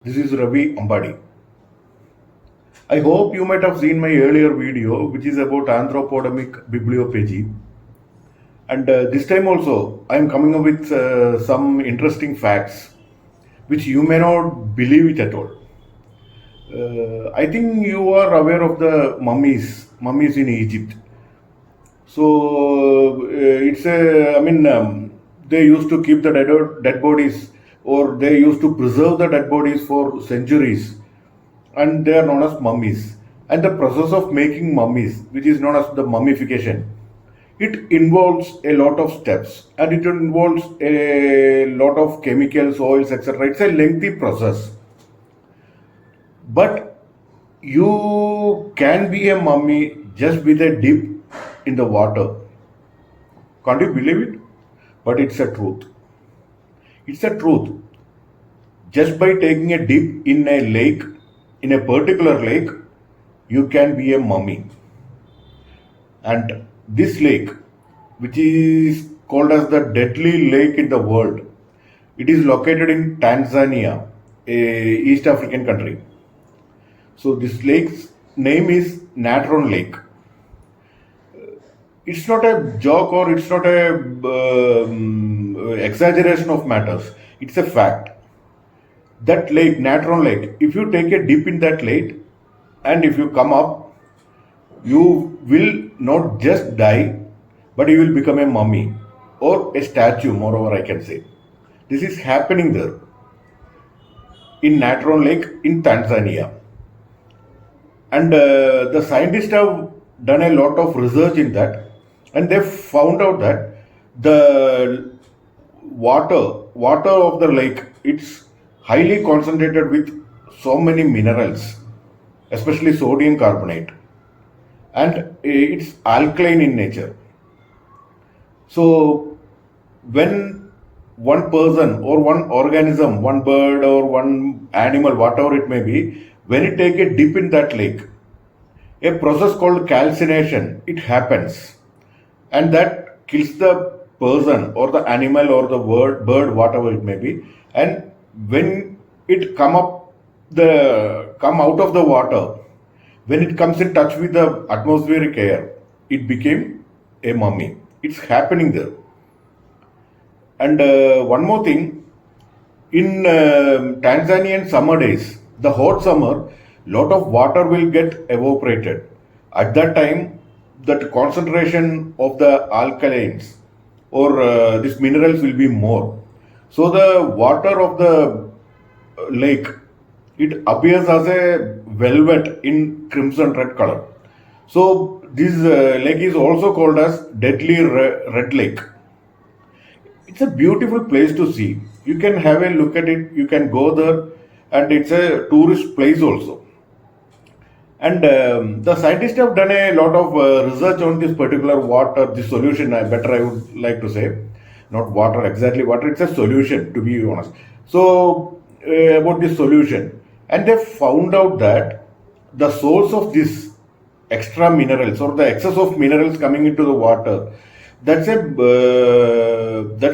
This is Ravi Ambadi. I hope you might have seen my earlier video, which is about anthropodemic bibliophagy. And this time also, I am coming up with some interesting facts, which you may not believe it at all. I think you are aware of the mummies in Egypt. So they used to keep the dead bodies, or they used to preserve the dead bodies for centuries, and they are known as mummies. And the process of making mummies, which is known as the mummification, it involves a lot of steps, and it involves a lot of chemicals, oils, etc. It's a lengthy process. But you can be a mummy just with a dip in the water. Can't you believe it? But it's a truth. It's a truth. Just by taking a dip in a lake, in a particular lake, you can be a mummy. And this lake, which is called as the deadly lake in the world, it is located in Tanzania, a East African country. So this lake's name is Natron Lake. It's not a joke, or it's not a exaggeration of matters. It's a fact. That lake, Natron Lake, if you take a dip in that lake and if you come up, you will not just die, but you will become a mummy or a statue, moreover, I can say. This is happening there in Natron Lake in Tanzania. And the scientists have done a lot of research in that, and they found out that the water of the lake, it's highly concentrated with so many minerals, especially sodium carbonate, and it's alkaline in nature. So when one person or one organism, one bird or one animal, whatever it may be, when it take a dip in that lake, a process called calcination, it happens, and that kills the person or the animal or the bird, whatever it may be. And when it come out of the water, when it comes in touch with the atmospheric air, it became a mummy. It's happening there. And one more thing, in Tanzanian summer days, the hot summer, lot of water will get evaporated. At that time, that concentration of the alkalines or these minerals will be more. So the water of the lake, it appears as a velvet in crimson red color. So this lake is also called as Deadly Red Lake. It's a beautiful place to see. You can have a look at it. You can go there, and it's a tourist place also. And the scientists have done a lot of research on this particular water, this solution. I would like to say, not water, exactly water. It's a solution, to be honest. So about this solution, and they found out that the source of this extra minerals or the excess of minerals coming into the water, that's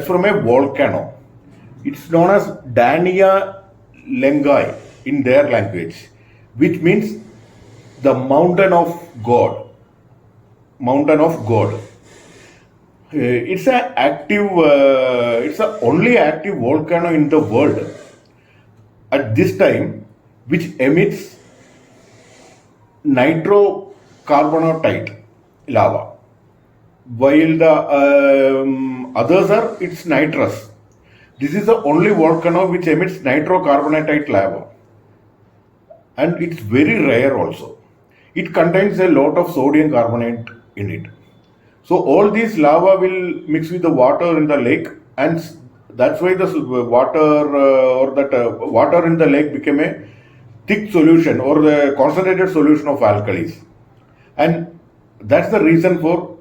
from a volcano. It's known as Dania Lengai in their language, which means the mountain of God. Mountain of God. It's the only active volcano in the world at this time, which emits nitrocarbonatite lava, while the others are it's nitrous. This is the only volcano which emits nitrocarbonatite lava, and it's very rare also. It contains a lot of sodium carbonate in it. So all these lava will mix with the water in the lake, and that's why the water in the lake became a thick solution or the concentrated solution of alkalis, and that's the reason for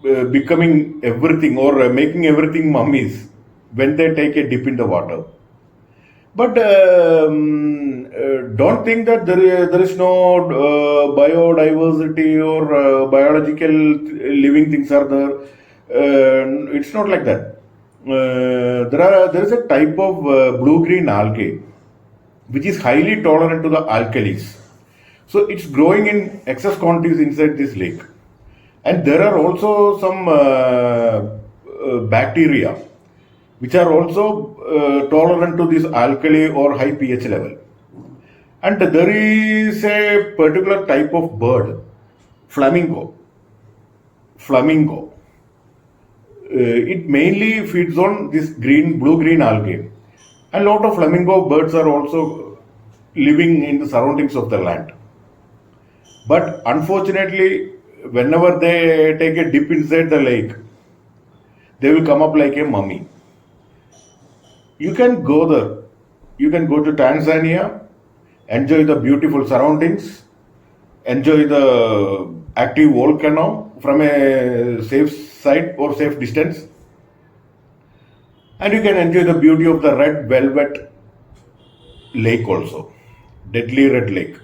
becoming everything or making everything mummies when they take a dip in the water. But don't think that there is no biodiversity or biological living things are there. It's not like that. There is a type of blue green algae which is highly tolerant to the alkalis. So it's growing in excess quantities inside this lake. And there are also some bacteria which are also tolerant to this alkali or high pH level. And there is a particular type of bird, flamingo. Flamingo. It mainly feeds on this blue-green algae. And a lot of flamingo birds are also living in the surroundings of the land. But unfortunately, whenever they take a dip inside the lake, they will come up like a mummy. You can go there. You can go to Tanzania, enjoy the beautiful surroundings, enjoy the active volcano from a safe site or safe distance, and you can enjoy the beauty of the red velvet lake also, deadly red lake.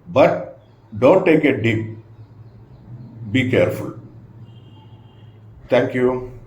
But don't take a dip. Be careful. Thank you.